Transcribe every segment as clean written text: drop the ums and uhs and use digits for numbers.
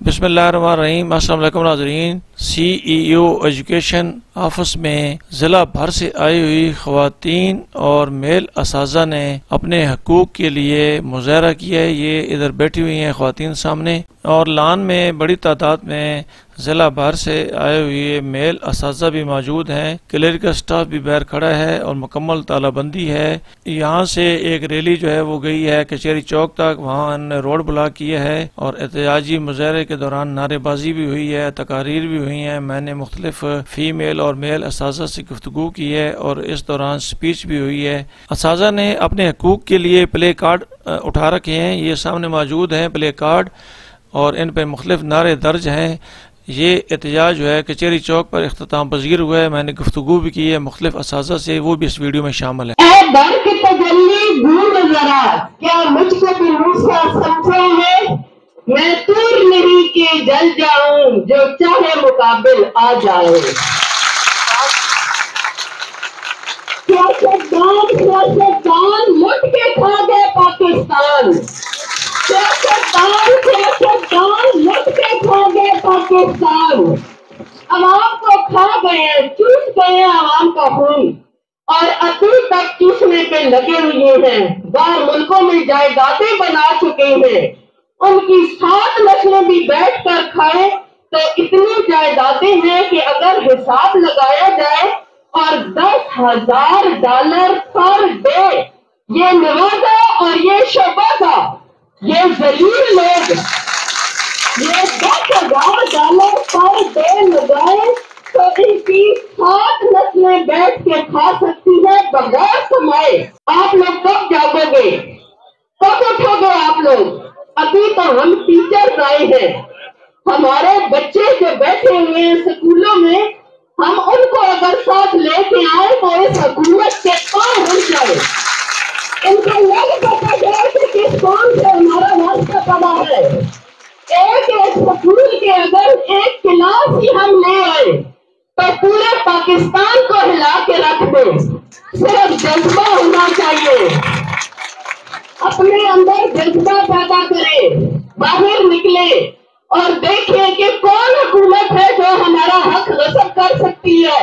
بسم اللہ الرحمن الرحیم۔ السلام علیکم ناظرین۔ سی ای او ایجوکیشن آفس میں ضلع بھر سے آئی ہوئی خواتین اور میل اساتذہ نے اپنے حقوق کے لیے مظاہرہ کیا ہے۔ یہ ادھر بیٹھی ہوئی ہیں خواتین سامنے، اور لان میں بڑی تعداد میں ضلع بھر سے آئے ہوئے میل اساتذہ بھی موجود ہیں۔ کلیریکل سٹاف بھی باہر کھڑا ہے اور مکمل تالہ بندی ہے۔ یہاں سے ایک ریلی جو ہے وہ گئی ہے کچہری چوک تک، وہاں انہوں نے روڈ بلاک کیا ہے اور احتجاجی مظاہرے کے دوران نعرے بازی بھی ہوئی ہے، تقاریر بھی ہوئی ہیں۔ میں نے مختلف فیمیل اور میل اساتذہ سے گفتگو کی ہے اور اس دوران سپیچ بھی ہوئی ہے۔ اساتذہ نے اپنے حقوق کے لیے پلے کارڈ اٹھا رکھے ہیں، یہ سامنے موجود ہیں پلے کارڈ، اور ان پہ مختلف نعرے درج ہیں۔ یہ احتجاج جو ہے کچہری چوک پر اختتام پذیر ہوا ہے۔ میں نے گفتگو بھی کی ہے مختلف اساتذہ سے، وہ بھی اس ویڈیو میں شامل ہے۔ اے در کی تجلی گھوم ذرا، کیا مجھ کو بھی موسیٰ سمجھے ہے؟ میں طور نہیں کہ جل جاؤں، جو چاہے مقابل آ جائے۔ سیاستدان لٹ کے کھا گئے پاکستان، سیاستدان لٹ کے کھا گئے پاکستان، عوام کو کھا گئے، چوس گئے عوام کا خون، اور ابھی تک چوسنے پہ لگے ہوئے ہیں۔ باہر ملکوں میں جائیدادیں بنا چکے ہیں، ان کی 7 نسلیں بھی بیٹھ کر کھائیں تو اتنی جائیدادیں ہیں کہ اگر حساب لگایا جائے اور $10,000 پر ڈے یہ نوازا اور یہ شہبازہ، یہ ذلیل لوگ یہ $10,000 پر ڈے لگائیں تو ان کی 7 نسلیں بیٹھ کے کھا سکتی ہیں بغیر کمائے۔ آپ لوگ کب جاگو گے؟ کب اٹھو گے آپ لوگ؟ ابھی تو ہم ٹیچر آئے ہیں، ہمارے بچے جو بیٹھے ہوئے ہیں سکولوں میں، ہم ان کو اگر ساتھ لے کے آئے تو اس حکومت کے پاؤں ہل جائے، ان کو لگ پتا جائے کہ کس کون سے ہمارا واسطہ پڑا ہے۔ ایک سکول کے اگر ایک کلاس ہی ہم لے آئے تو پورے پاکستان کو ہلا کے رکھ دیں۔ صرف جذبہ ہونا چاہیے، اپنے اندر جذبہ پیدا کرے، باہر نکلے اور دیکھیں کہ کون حکومت ہے جو ہمارا حق غصب کر سکتی ہے۔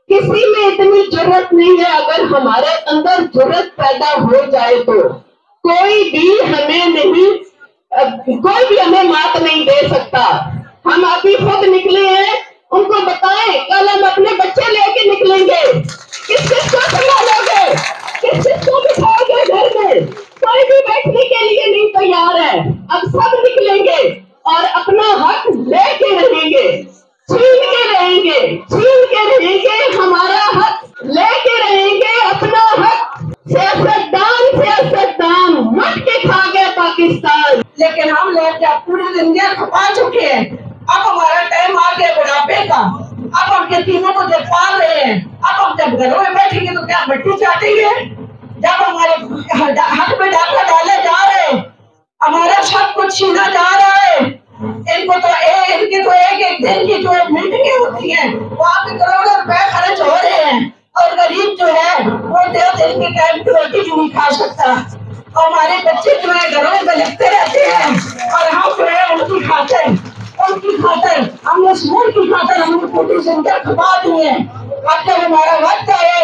کسی میں اتنی جرأت نہیں ہے، اگر ہمارے اندر جرأت پیدا ہو جائے تو کوئی بھی ہمیں مات نہیں دے سکتا۔ ہم ابھی خود نکلے ہیں، ان کو بتائیں کل ہم اپنے بچے لے کے نکلیں گے، کس کو سنبھالو گے، کس کو بٹھاؤ گے گھر میں؟ کوئی بھی بیٹھنے کے لیے نہیں تیار ہے۔ اب سب نکلیں گے اور اپنا حق لے کے رہیں گے، چھین کے رہیں گے، چھین کے رہیں گے، ہمارا حق لے کے رہیں گے، اپنا حق۔ سیاستدان مٹ کے کھا گئے پاکستان، لیکن ہم لوگ جب پوری دنیا کھپا چکے ہیں، اب ہمارا ٹائم آ گیا بڑھاپے کا۔ اب ہم یتیموں کو جب پال رہے ہیں، اب ہم جب گھروں میں بیٹھیں گے تو کیا مٹی چاٹیں گے؟ جب ہمارے حق میں ڈاکہ ڈالے جا رہے ہیں، ہمارا سب کچھ چھینا جا رہا ہے، ان کی تو ایک دن کی جو میٹنگیں ہوتی ہیں وہاں پہ کروڑوں روپے خرچ ہو رہے ہیں، اور غریب جو ہے وہ 2 دن کی ٹائم کی روٹی بھی نہیں کھا سکتا، اور ہمارے بچے جو ہے گھروں میں بلکتے رہتے ہیں، اور ہم جو ہے ان کی خاطر ہم نے سمون کی خاطر ہم نے پوری زندگی کھپا دی ہے۔ اب جب ہمارا وقت آئے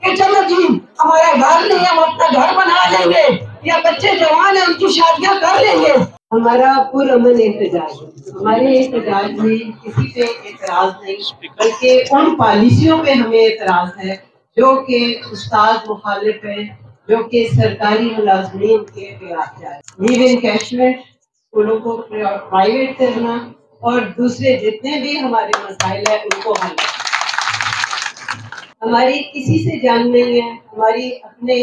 کہ چلو جی ہمارا گھر نہیں، ہم اپنا گھر بنا لیں گے، یا بچے جوان ہیں ان کی شادیاں کر لیں گے۔ ہمارا پرامن احتجاج، ہمارے احتجاج میں کسی پہ اعتراض نہیں، بلکہ ان پالیسیوں پہ ہمیں اعتراض ہے جو کہ استاد مخالف ہیں، جو کہ سرکاری ملازمین کے خلاف جائے، لیو انکیشمنٹ، اسکولوں کو پرائیویٹ کرنا، اور دوسرے جتنے بھی ہمارے مسائل ہیں ان کو حل کرنا۔ ہماری کسی سے جنگ نہیں ہے، ہماری اپنے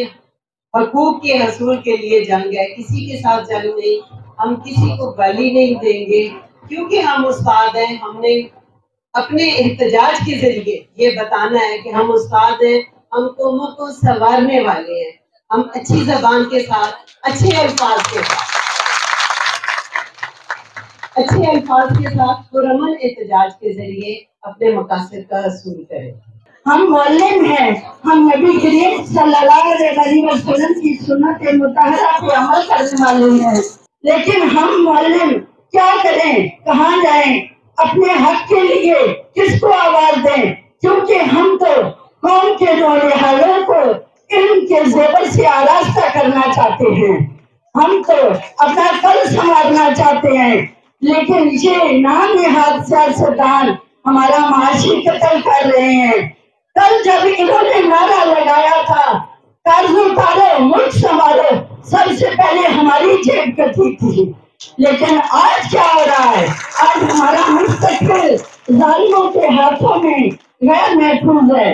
حقوق کے حصول کے لیے جنگ ہے، کسی کے ساتھ جنگ نہیں، ہم کسی کو گالی نہیں دیں گے، کیونکہ ہم استاد ہیں۔ ہم نے اپنے احتجاج کے ذریعے یہ بتانا ہے کہ ہم استاد ہیں، ہم قوموں کو سنوارنے والے ہیں، ہم اچھی زبان کے ساتھ، اچھے الفاظ کے ساتھ پرامن احتجاج کے ذریعے اپنے مقاصد کا حصول کریں۔ ہم معلم ہیں، ہم نبی کریم صلی اللہ علیہ وسلم کی سنت مطہرہ پہ عمل کرنے والے ہیں، لیکن ہم معلم کیا کریں، کہاں جائیں، اپنے حق کے لیے کس کو آواز دیں؟ کیونکہ ہم تو قوم کے نونہالوں کو علم کے زیور سے آراستہ کرنا چاہتے ہیں، ہم تو اپنا کل سنوارنا چاہتے ہیں، لیکن یہ نام نہاد سیاستدان ہمارا معاشی قتل کر رہے ہیں۔ کل جب انہوں نے نعرہ لگایا تھا قرض اتارو ملک سنبھالو، سب سے پہلے ہماری جیب کٹی تھی، لیکن آج کیا ہو رہا ہے؟ آج ہمارا مستقبل ظالموں کے ہاتھوں میں غیر محفوظ ہے۔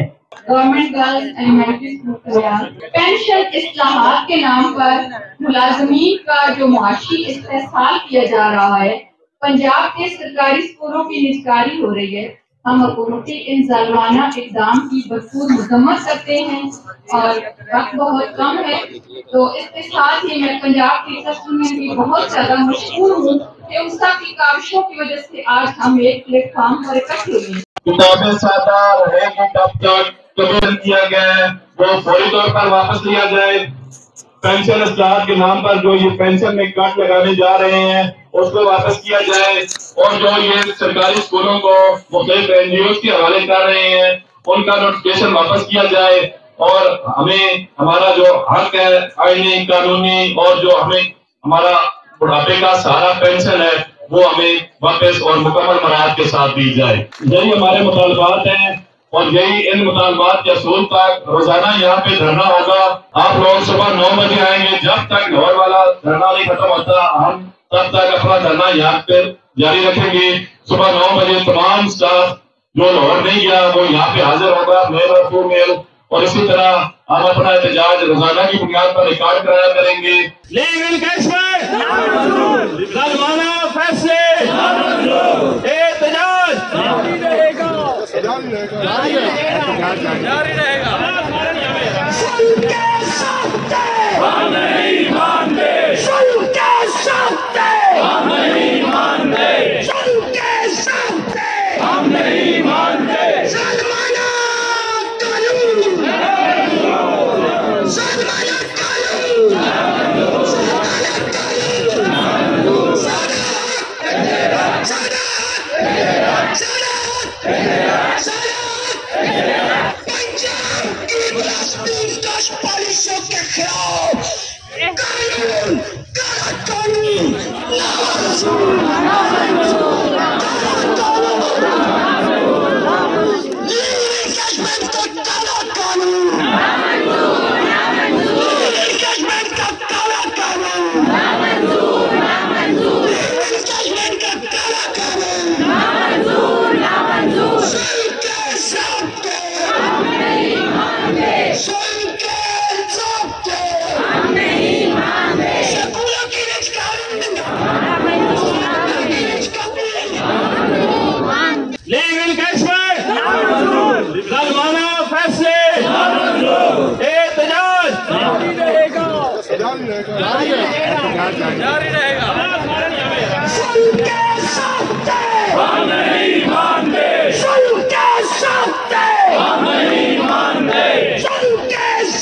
Government girls elementary school pension اصلاحات کے نام پر ملازمین کا جو معاشی استحصال کیا جا رہا ہے، پنجاب کے سرکاری اسکولوں کی نجکاری ہو رہی ہے، ہم حکومتی ان ظالمانہ اقدام کی بھرپور مذمت کرتے ہیں اور وقت بہت کم ہے، تو اس کے ساتھ ہی میں پنجاب کی تسلیم میں بھی بہت زیادہ مشغول ہوں کہ اسا کی کاوشوں کی وجہ سے آج ہم ایک پلیٹ فارم پر اکٹھے ہوئے ہیں۔ کتابیں سادہ رہے گی تب تک قبول کیا گیا ہے وہ فوری طور پر واپس لیا جائے۔ پینشن اصلاحات کے نام پر جو یہ پینشن میں کٹ لگانے جا رہے ہیں اس کو واپس کیا جائے، اور جو یہ سرکاری اسکولوں کو مختلف NGOs کے حوالے کر رہے ہیں ان کا نوٹیفکیشن واپس کیا جائے، اور ہمیں ہمارا جو حق ہے آئینی قانونی اور جو ہمیں ہمارا بڑھاپے کا سارا پینشن ہے وہ ہمیں واپس اور مکمل مراحت کے ساتھ دی جائے۔ یہی ہمارے مطالبات ہیں اور یہی ان مطالبات کے حصول تک روزانہ یہاں پہ دھرنا ہوگا۔ آپ لوگ صبح 9 بجے آئیں گے، جب تک لاہور والا دھرنا نہیں ختم ہوتا ہم تب تک اپنا دھرنا یہاں پہ جاری رکھیں گے۔ صبح 9 بجے تمام سٹاف جو لاہور نہیں گیا وہ یہاں پہ حاضر ہوگا، میل اور فیمیل، اور اسی طرح ہم اپنا احتجاج روزانہ کی بنیاد پر ریکارڈ کرایا کریں گے۔ لیگل کیشمنٹ ظالمانہ فیصلے احتجاج جاری رہے گا۔ ہم نہیں مانتے، ہم نہیں مانتے، ہم نہیں مانتے۔ جاری رہے گا۔ ہم نہیں مانتے، ہم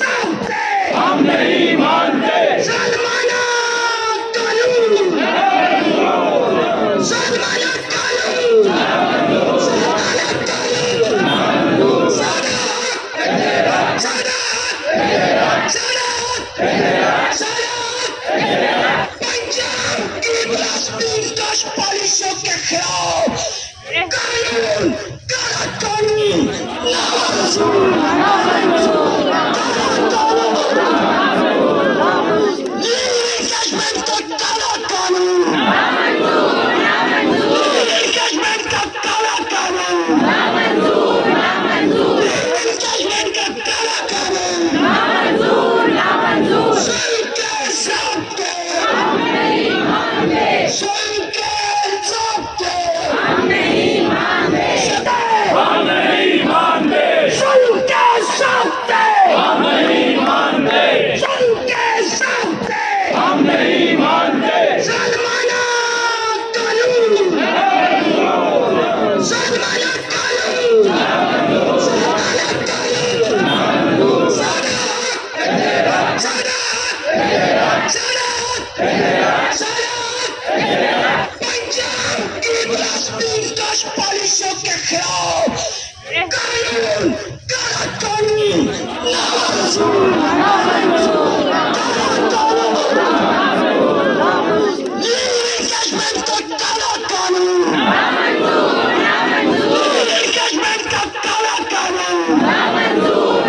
نہیں مانتے، ہم نہیں مانتے۔ Punjab! کش پالیسیوں کے خلاف قانون کالا قانون نامنظور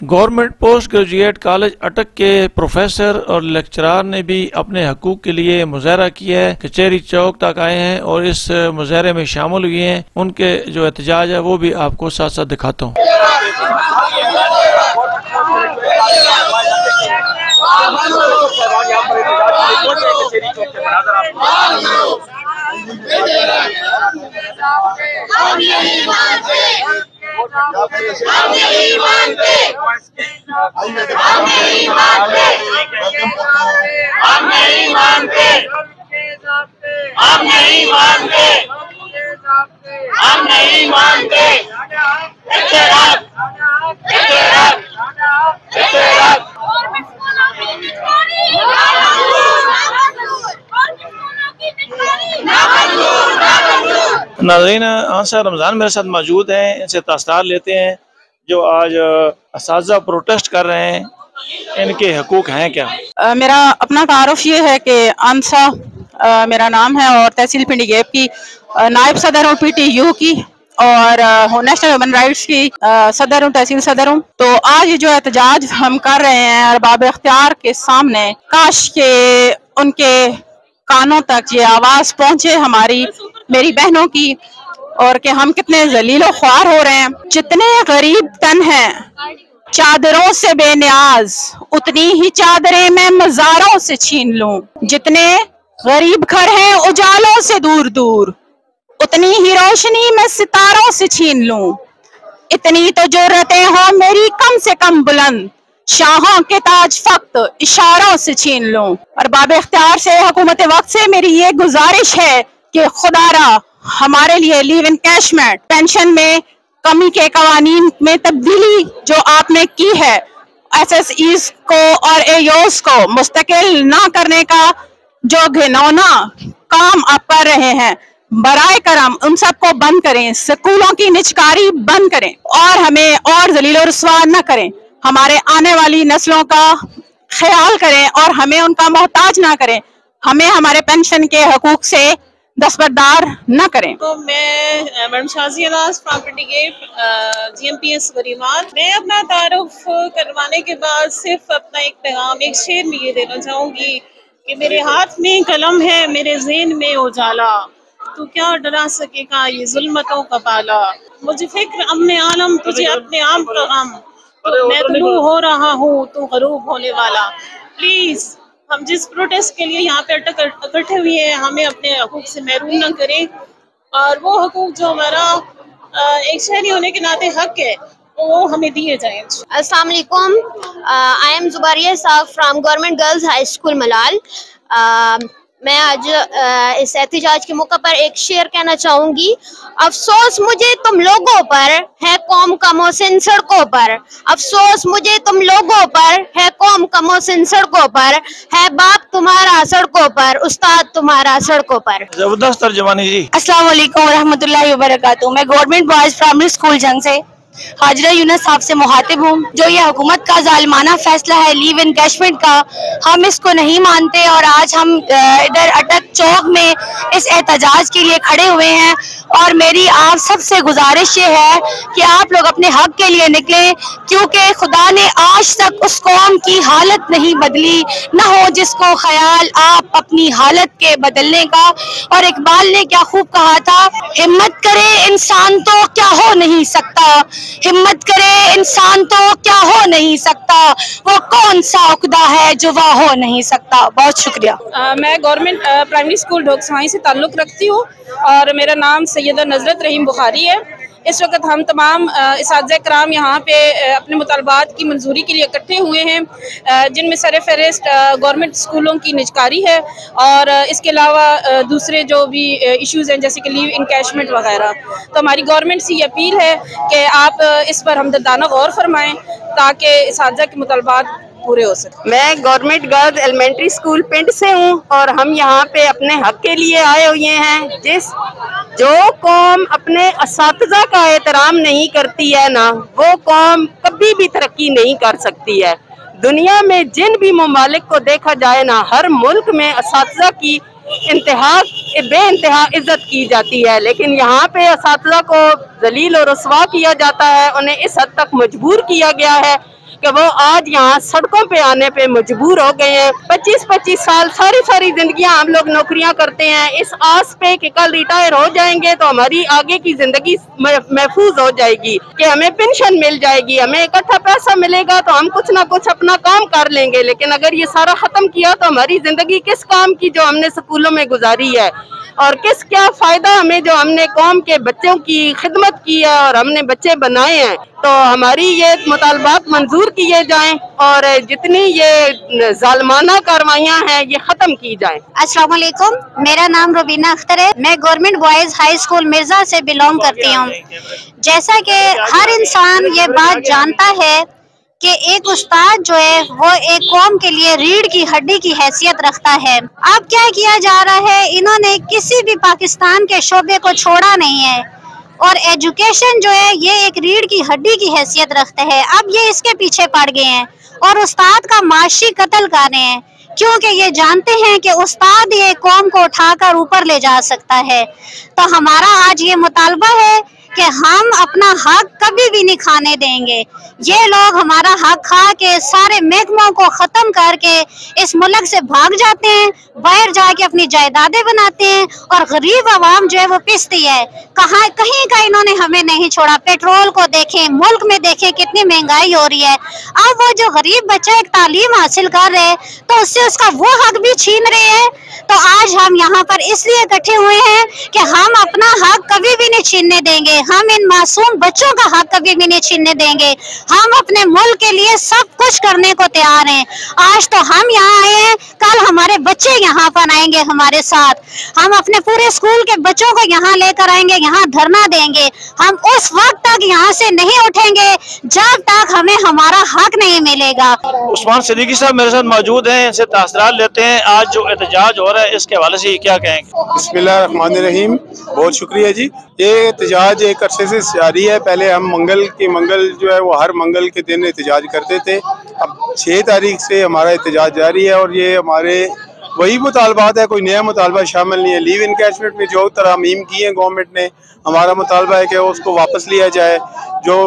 گورنمنٹ پوسٹ گریجویٹ کالج اٹک کے پروفیسر اور لیکچرار نے بھی اپنے حقوق کے لیے مظاہرہ کیا ہے، کچہری چوک تک آئے ہیں اور اس مظاہرے میں شامل ہوئے ہیں۔ ان کے جو احتجاج ہے وہ بھی آپ کو ساتھ ساتھ دکھاتا ہوں۔ ہم نہیں مانتے، ہم نہیں مانتے، ہم نہیں مانتے، ہم نہیں مانتے، ہم نہیں مانتے، احتجاج احتجاج احتجاج۔ ناظرین، آنسر رمضان میرے ساتھ موجود ہیں، ان سے تاثرات لیتے ہیں جو آج اساتذہ پروٹیسٹ کر رہے ہیں، ان کے حقوق ہیں کیا؟ میرا اپنا تعارف یہ ہے کہ آنسا میرا نام ہے اور تحصیل پنڈی گیپ کی نائب صدر ہوں پی ٹی یو کی، اور نیشنل ہیومن رائٹس کی صدر ہوں، تحصیل صدر ہوں۔ تو آج جو احتجاج ہم کر رہے ہیں ارباب اختیار کے سامنے، کاش کہ ان کے کانوں تک یہ آواز پہنچے ہماری، میری بہنوں کی، اور کہ ہم کتنے ذلیل و خوار ہو رہے ہیں۔ جتنے غریب تن ہیں چادروں سے بے نیاز، اتنی ہی چادریں میں مزاروں سے چھین لوں۔ جتنے غریب گھر ہیں اجالوں سے دور دور، اتنی ہی روشنی میں ستاروں سے چھین لوں۔ اتنی تو جرتیں ہوں میری کم سے کم بلند، شاہوں کے تاج فقط اشاروں سے چھین لوں۔ ارباب اختیار سے، حکومت وقت سے میری یہ گزارش ہے کہ خدا را ہمارے لیے لیو انکیشمنٹ، پینشن میں کمی کے قوانین میں تبدیلی جو آپ نے کی ہے، ایس ایس ایز کو اور اے یوز کو مستقل نہ کرنے کا جو گھنونا کام آپ کر رہے ہیں، برائے کرم ان سب کو بند کریں، سکولوں کی نجکاری بند کریں اور ہمیں اور ذلیل و رسوا نہ کریں۔ ہمارے آنے والی نسلوں کا خیال کریں اور ہمیں ان کا محتاج نہ کریں، ہمیں ہمارے پینشن کے حقوق سے دستبردار نہ کریں۔ تو میں madam Shazia Naz from Pindi Gheb G M P S غریمان، میں اپنا تعارف کروانے کے بعد صرف اپنا ایک پیغام، ایک شعر میں یہ دینا چاہوں گی کہ میرے ہاتھ میں قلم ہے، میرے ذہن میں اجالا، تو کیا ڈرا سکے گا یہ ظلمتوں کا پالا، مجھے فکر امن عالم تجھے اپنے عام کا غم، میں طلوع ہو رہا ہوں تو غروب ہونے والا۔ پلیز ہم جس پروٹیسٹ کے لیے یہاں پہ اکٹھے ہوئے ہیں، ہمیں اپنے حقوق سے محروم نہ کریں، اور وہ حقوق جو ہمارا ایک شہری ہونے کے ناطے حق ہے وہ ہمیں دیے جائیں. السلام علیکم. I am Zubria Ishaq from government girls high school Malal. میں آج اس احتجاج کے موقع پر ایک شعر کہنا چاہوں گی. افسوس مجھے تم لوگوں پر ہے قوم کا محسن سڑکوں پر. افسوس مجھے تم لوگوں پر ہے قوم کا محسن سڑکوں پر. ہے باپ تمہارا سڑکوں پر, استاد تمہارا سڑکوں پر. زبردست ترجمانی جی. السلام علیکم ورحمۃ اللہ وبرکاتہ. میں گورنمنٹ بوائز پرائمری اسکول جنگ سے حاجرہ یونس صاحب سے مخاطب ہوں. جو یہ حکومت کا ظالمانہ فیصلہ ہے لیو انکیشمنٹ کا, ہم اس کو نہیں مانتے اور آج ہم ادھر اٹک چوک میں اس احتجاج کے لیے کھڑے ہوئے ہیں. اور میری آپ سب سے گزارش یہ ہے کہ آپ لوگ اپنے حق کے لیے نکلیں, کیونکہ خدا نے آج تک اس قوم کی حالت نہیں بدلی. نہ ہو جس کو خیال آپ اپنی حالت کے بدلنے کا. اور اقبال نے کیا خوب کہا تھا, ہمت کرے انسان تو کیا ہو نہیں سکتا, ہمت کرے انسان تو کیا ہو نہیں سکتا, وہ کون سا عقدہ ہے جو وہ ہو نہیں سکتا. بہت شکریہ. میں گورنمنٹ پرائمری اسکول ڈھوکسوائی سے تعلق رکھتی ہوں اور میرا نام سیدہ نظرت رحیم بخاری ہے. اس وقت ہم تمام اساتذہ کرام یہاں پہ اپنے مطالبات کی منظوری کے لیے اکٹھے ہوئے ہیں, جن میں سر فہرست گورنمنٹ اسکولوں کی نجکاری ہے اور اس کے علاوہ دوسرے جو بھی ایشوز ہیں جیسے کہ لیو انکیشمنٹ وغیرہ. تو ہماری گورنمنٹ سے یہ اپیل ہے کہ آپ اس پر ہمدردانہ غور فرمائیں تاکہ اساتذہ کے مطالبات پورے ہو سکیں. میں گورنمنٹ گرلز ایلیمنٹری اسکول پنڈ سے ہوں اور ہم یہاں پہ اپنے حق کے لیے آئے ہوئے ہیں. جو قوم اپنے اساتذہ کا احترام نہیں کرتی ہے نا, وہ قوم کبھی بھی ترقی نہیں کر سکتی ہے. دنیا میں جن بھی ممالک کو دیکھا جائے نا, ہر ملک میں اساتذہ کی بے انتہا عزت کی جاتی ہے, لیکن یہاں پہ اساتذہ کو ذلیل و رسوا کیا جاتا ہے. انہیں اس حد تک مجبور کیا گیا ہے کہ وہ آج یہاں سڑکوں پہ آنے پہ مجبور ہو گئے ہیں. 25 سال ساری زندگیاں ہم لوگ نوکریاں کرتے ہیں اس آس پہ کہ کل ریٹائر ہو جائیں گے تو ہماری آگے کی زندگی محفوظ ہو جائے گی, کہ ہمیں پینشن مل جائے گی, ہمیں اکٹھا پیسہ ملے گا تو ہم کچھ نہ کچھ اپنا کام کر لیں گے. لیکن اگر یہ سارا ختم کیا تو ہماری زندگی کس کام کی جو ہم نے سکولوں میں گزاری ہے, اور کیا فائدہ ہمیں جو ہم نے قوم کے بچوں کی خدمت کی ہے اور ہم نے بچے بنائے ہیں. تو ہماری یہ مطالبات منظور کیے جائیں اور جتنی یہ ظالمانہ کاروائیاں ہیں یہ ختم کی جائیں. السلام علیکم, میرا نام روبینہ اختر ہے. میں government boys high school Mirza سے بلونگ کرتی ہوں. جیسا کہ ہر انسان یہ بات جانتا ہے کہ ایک استاد جو ہے وہ ایک قوم کے لیے ریڑھ کی ہڈی کی حیثیت رکھتا ہے. اب کیا کیا جا رہا ہے, انہوں نے کسی بھی پاکستان کے شعبے کو چھوڑا نہیں ہے اور ایجوکیشن جو ہے یہ ایک ریڑھ کی ہڈی کی حیثیت رکھتا ہے. اب یہ اس کے پیچھے پڑ گئے ہیں اور استاد کا معاشی قتل کر رہے ہیں, کیونکہ یہ جانتے ہیں کہ استاد یہ قوم کو اٹھا کر اوپر لے جا سکتا ہے. تو ہمارا آج یہ مطالبہ ہے کہ ہم اپنا حق کبھی بھی نہیں کھانے دیں گے. یہ لوگ ہمارا حق کھا کے سارے محکموں کو ختم کر کے اس ملک سے بھاگ جاتے ہیں, باہر جا کے اپنی جائیدادیں بناتے ہیں اور غریب عوام جو ہے وہ پستی ہے. کہیں کا انہوں نے ہمیں نہیں چھوڑا. پیٹرول کو دیکھیں, ملک میں دیکھیں کتنی مہنگائی ہو رہی ہے. اب وہ جو غریب بچہ ایک تعلیم حاصل کر رہے تو اس سے اس کا وہ حق بھی چھین رہے ہیں. تو آج ہم یہاں پر اس لیے اکٹھے ہوئے ہیں کہ ہم اپنا حق کبھی بھی نہیں چھیننے دیں گے. ہم ان معصوم بچوں کا حق کبھی بھی نہیں چھیننے دیں گے. ہم اپنے ملک کے لیے سب کچھ کرنے کو تیار ہیں. آج تو ہم یہاں آئے ہیں, کل ہمارے بچے یہاں پر آئیں گے ہمارے ساتھ. ہم اپنے پورے اسکول کے بچوں کو یہاں لے کر آئیں گے, یہاں دھرنا دیں گے. ہم اس وقت تک یہاں سے نہیں اٹھیں گے جب تک ہمیں ہمارا حق نہیں ملے گا. عثمان صدیقی صاحب میرے ساتھ موجود ہیں, ان سے تاثرات لیتے ہیں. آج جو احتجاج ہو رہا ہے اس کے حوالے سے کیا کہیں گے؟ بسم اللہ الرحمن الرحیم. بہت شکریہ جی. یہ احتجاج ایک عرصے سے جاری ہے. پہلے ہم منگل جو ہے وہ ہر منگل کے دن احتجاج کرتے تھے. اب 6 تاریخ سے ہمارا احتجاج جاری ہے اور یہ ہمارے وہی مطالبات ہے, کوئی نیا مطالبہ شامل نہیں ہے. لیو انکیشمنٹ میں جو ترامیم کی ہیں گورنمنٹ نے, ہمارا مطالبہ ہے کہ اس کو واپس لیا جائے. جو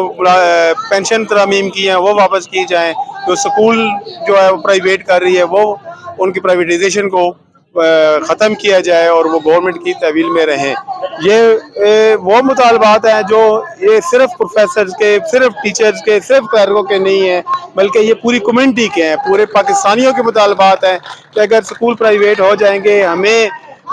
پینشن ترامیم کی ہیں وہ واپس کی جائیں. جو سکول جو ہے وہ پرائیویٹ کر رہی ہے وہ ان کی پرائیویٹائزیشن کو ختم کیا جائے اور وہ گورنمنٹ کی تحویل میں رہیں. یہ وہ مطالبات ہیں جو یہ صرف پروفیسرز کے, صرف ٹیچرز کے, صرف کلرکوں کے نہیں ہیں, بلکہ یہ پوری کمیونٹی کے ہیں, پورے پاکستانیوں کے مطالبات ہیں کہ اگر سکول پرائیویٹ ہو جائیں گے, ہمیں